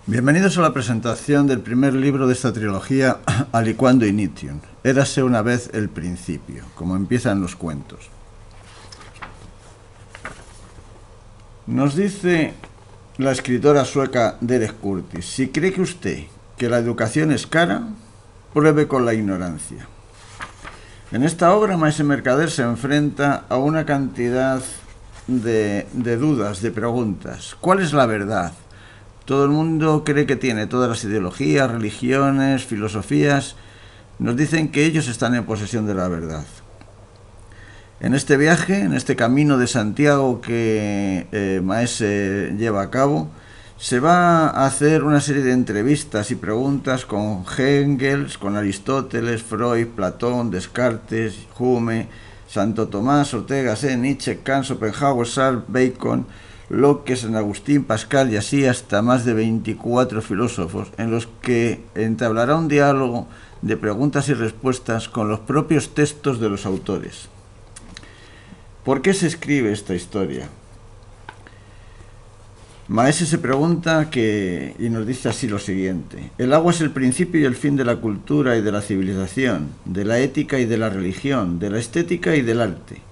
Bienvenidos a la presentación del primer libro de esta trilogía, Aliquando Initium. Érase una vez el principio, como empiezan los cuentos. Nos dice la escritora sueca Derek Curtis: si cree que usted que la educación es cara, pruebe con la ignorancia. En esta obra, Maese Mercader se enfrenta a una cantidad de dudas, de preguntas. ¿Cuál es la verdad? Todo el mundo cree que tiene todas las ideologías, religiones, filosofías. Nos dicen que ellos están en posesión de la verdad. En este viaje, en este camino de Santiago que Maese lleva a cabo, se va a hacer una serie de entrevistas y preguntas con Engels, con Aristóteles, Freud, Platón, Descartes, Hume, Santo Tomás, Ortega Gasset, Nietzsche, Kant, Schopenhauer, Sartre, Bacon, Locke, San Agustín, Pascal y así hasta más de 24 filósofos, en los que entablará un diálogo de preguntas y respuestas con los propios textos de los autores. ¿Por qué se escribe esta historia? Maese se pregunta y nos dice así lo siguiente: el agua es el principio y el fin de la cultura y de la civilización, de la ética y de la religión, de la estética y del arte.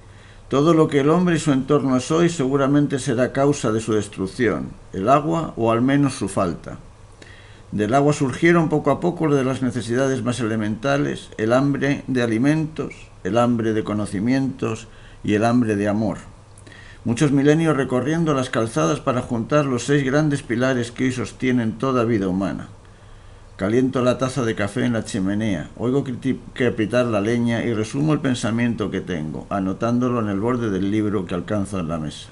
Todo lo que el hombre y su entorno es hoy seguramente será causa de su destrucción, el agua o al menos su falta. Del agua surgieron poco a poco de las necesidades más elementales, el hambre de alimentos, el hambre de conocimientos y el hambre de amor. Muchos milenios recorriendo las calzadas para juntar los 6 grandes pilares que hoy sostienen toda vida humana. Caliento la taza de café en la chimenea, oigo crepitar la leña y resumo el pensamiento que tengo, anotándolo en el borde del libro que alcanzo en la mesa.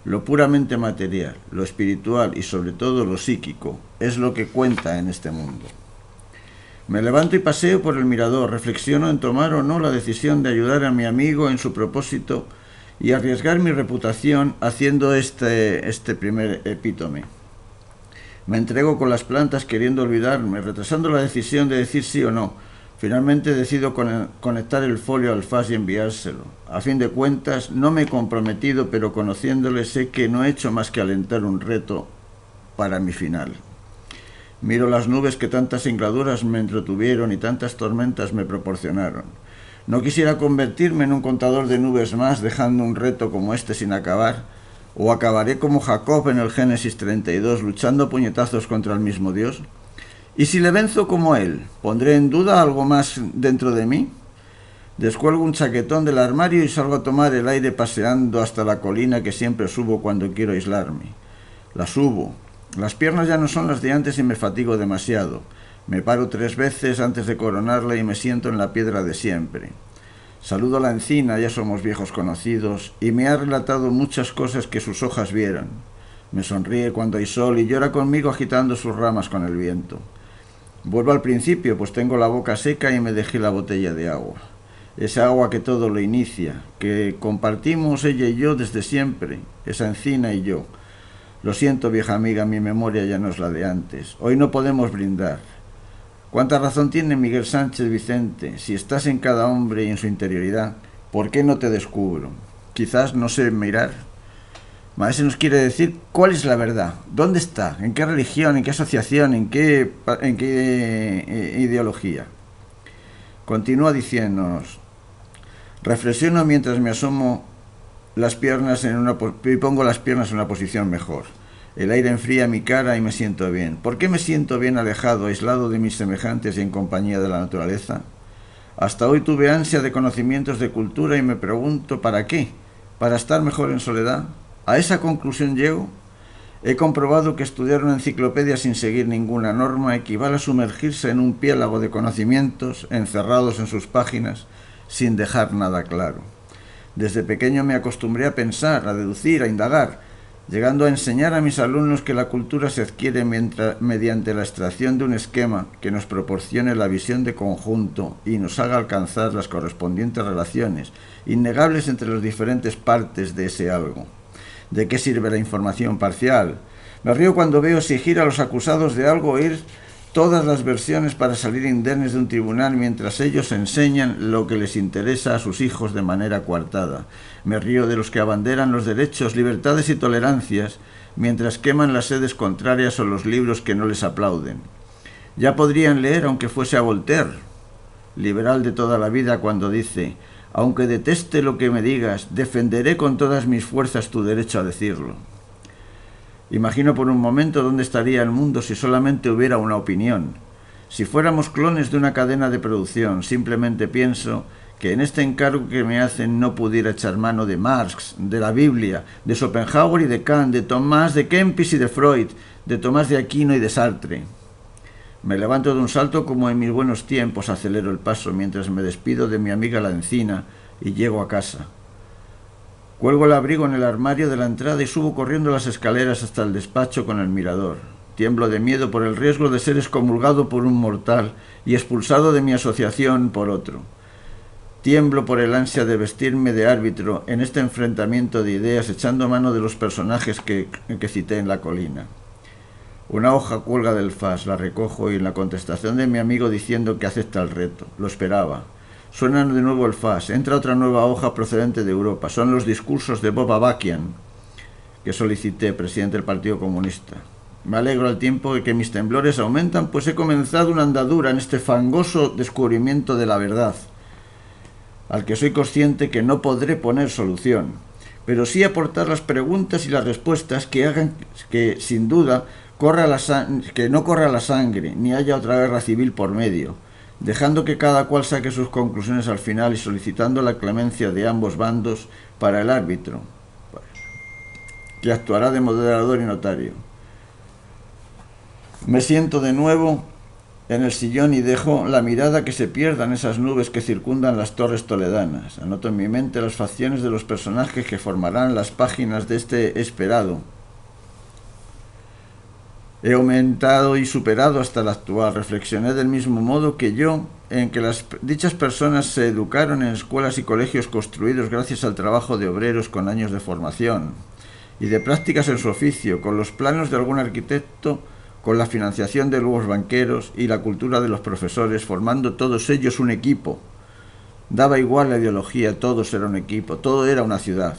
Lo puramente material, lo espiritual y sobre todo lo psíquico es lo que cuenta en este mundo. Me levanto y paseo por el mirador, reflexiono en tomar o no la decisión de ayudar a mi amigo en su propósito y arriesgar mi reputación haciendo este primer epítome. Me entrego con las plantas queriendo olvidarme, retrasando la decisión de decir sí o no. Finalmente decido conectar el folio al fax y enviárselo. A fin de cuentas, no me he comprometido, pero conociéndole sé que no he hecho más que alentar un reto para mi final. Miro las nubes que tantas singladuras me entretuvieron y tantas tormentas me proporcionaron. No quisiera convertirme en un contador de nubes más, dejando un reto como este sin acabar. ¿O acabaré como Jacob en el Génesis 32, luchando a puñetazos contra el mismo Dios? ¿Y si le venzo como él, pondré en duda algo más dentro de mí? Descuelgo un chaquetón del armario y salgo a tomar el aire paseando hasta la colina que siempre subo cuando quiero aislarme. La subo. Las piernas ya no son las de antes y me fatigo demasiado. Me paro 3 veces antes de coronarla y me siento en la piedra de siempre. Saludo a la encina, ya somos viejos conocidos, y me ha relatado muchas cosas que sus hojas vieran. Me sonríe cuando hay sol y llora conmigo agitando sus ramas con el viento. Vuelvo al principio, pues tengo la boca seca y me dejé la botella de agua. Esa agua que todo lo inicia, que compartimos ella y yo desde siempre, esa encina y yo. Lo siento, vieja amiga, mi memoria ya no es la de antes. Hoy no podemos brindar. ¿Cuánta razón tiene Miguel Sánchez Vicente? Si estás en cada hombre y en su interioridad, ¿por qué no te descubro? Quizás no sé mirar. Maese nos quiere decir cuál es la verdad, dónde está, en qué religión, en qué asociación, en qué ideología. Continúa diciéndonos: reflexiono mientras me asomo las piernas y pongo las piernas en una posición mejor. El aire enfría mi cara y me siento bien. ¿Por qué me siento bien alejado, aislado de mis semejantes y en compañía de la naturaleza? Hasta hoy tuve ansia de conocimientos de cultura y me pregunto ¿para qué? ¿Para estar mejor en soledad? ¿A esa conclusión llego? He comprobado que estudiar una enciclopedia sin seguir ninguna norma equivale a sumergirse en un piélago de conocimientos encerrados en sus páginas sin dejar nada claro. Desde pequeño me acostumbré a pensar, a deducir, a indagar, llegando a enseñar a mis alumnos que la cultura se adquiere mediante la extracción de un esquema que nos proporcione la visión de conjunto y nos haga alcanzar las correspondientes relaciones innegables entre las diferentes partes de ese algo. ¿De qué sirve la información parcial? Me río cuando veo exigir a los acusados de algo oír todas las versiones para salir indemnes de un tribunal mientras ellos enseñan lo que les interesa a sus hijos de manera coartada. Me río de los que abanderan los derechos, libertades y tolerancias mientras queman las sedes contrarias o los libros que no les aplauden. Ya podrían leer aunque fuese a Voltaire, liberal de toda la vida, cuando dice: aunque deteste lo que me digas, defenderé con todas mis fuerzas tu derecho a decirlo. Imagino por un momento dónde estaría el mundo si solamente hubiera una opinión. Si fuéramos clones de una cadena de producción. Simplemente pienso que en este encargo que me hacen no pudiera echar mano de Marx, de la Biblia, de Schopenhauer y de Kant, de Tomás de Kempis y de Freud, de Tomás de Aquino y de Sartre. Me levanto de un salto como en mis buenos tiempos, acelero el paso mientras me despido de mi amiga la encina y llego a casa. Cuelgo el abrigo en el armario de la entrada y subo corriendo las escaleras hasta el despacho con el mirador. Tiemblo de miedo por el riesgo de ser excomulgado por un mortal y expulsado de mi asociación por otro. Tiemblo por el ansia de vestirme de árbitro en este enfrentamiento de ideas, echando mano de los personajes que cité en la colina. Una hoja cuelga del faz, la recojo y en la contestación de mi amigo diciendo que acepta el reto. Lo esperaba. Suena de nuevo el faz, entra otra nueva hoja procedente de Europa. Son los discursos de Bob Avakian, que solicité, presidente del Partido Comunista. Me alegro al tiempo de que mis temblores aumentan, pues he comenzado una andadura en este fangoso descubrimiento de la verdad, al que soy consciente que no podré poner solución, pero sí aportar las preguntas y las respuestas que hagan que, sin duda, que no corra la sangre, ni haya otra guerra civil por medio, dejando que cada cual saque sus conclusiones al final y solicitando la clemencia de ambos bandos para el árbitro, que actuará de moderador y notario. Me siento de nuevo en el sillón y dejo la mirada que se pierda en esas nubes que circundan las torres toledanas. Anoto en mi mente las facciones de los personajes que formarán las páginas de este esperado. He aumentado y superado hasta la actual. Reflexioné del mismo modo que yo, en que dichas personas se educaron en escuelas y colegios construidos gracias al trabajo de obreros con años de formación y de prácticas en su oficio, con los planos de algún arquitecto, con la financiación de los banqueros y la cultura de los profesores, formando todos ellos un equipo. Daba igual la ideología, todos eran un equipo, todo era una ciudad.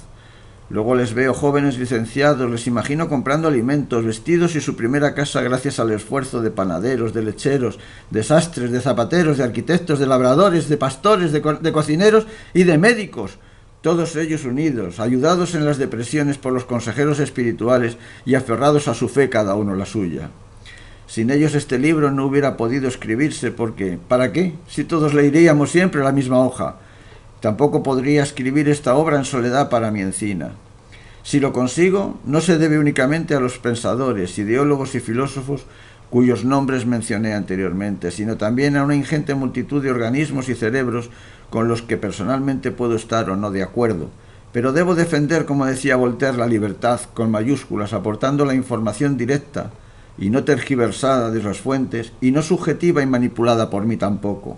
Luego les veo jóvenes licenciados, les imagino comprando alimentos, vestidos y su primera casa gracias al esfuerzo de panaderos, de lecheros, de sastres, de zapateros, de arquitectos, de labradores, de pastores, de cocineros y de médicos. Todos ellos unidos, ayudados en las depresiones por los consejeros espirituales y aferrados a su fe, cada uno la suya. Sin ellos este libro no hubiera podido escribirse porque, ¿para qué? Si todos leeríamos siempre la misma hoja. Tampoco podría escribir esta obra en soledad para mi encina. Si lo consigo, no se debe únicamente a los pensadores, ideólogos y filósofos cuyos nombres mencioné anteriormente, sino también a una ingente multitud de organismos y cerebros con los que personalmente puedo estar o no de acuerdo. Pero debo defender, como decía Voltaire, la libertad con mayúsculas, aportando la información directa y no tergiversada de las fuentes, y no subjetiva y manipulada por mí tampoco.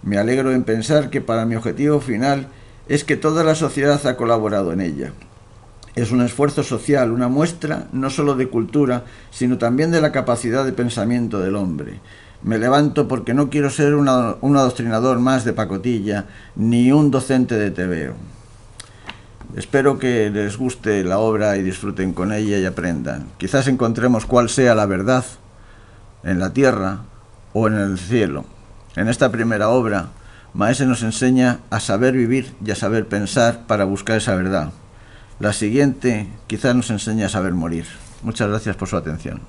Me alegro en pensar que para mi objetivo final es que toda la sociedad ha colaborado en ella. Es un esfuerzo social, una muestra no solo de cultura, sino también de la capacidad de pensamiento del hombre. Me levanto porque no quiero ser un adoctrinador más de pacotilla, ni un docente de tebeo. Espero que les guste la obra y disfruten con ella y aprendan. Quizás encontremos cuál sea la verdad en la tierra o en el cielo. En esta primera obra, Maese nos enseña a saber vivir y a saber pensar para buscar esa verdad. La siguiente quizás nos enseñe a saber morir. Muchas gracias por su atención.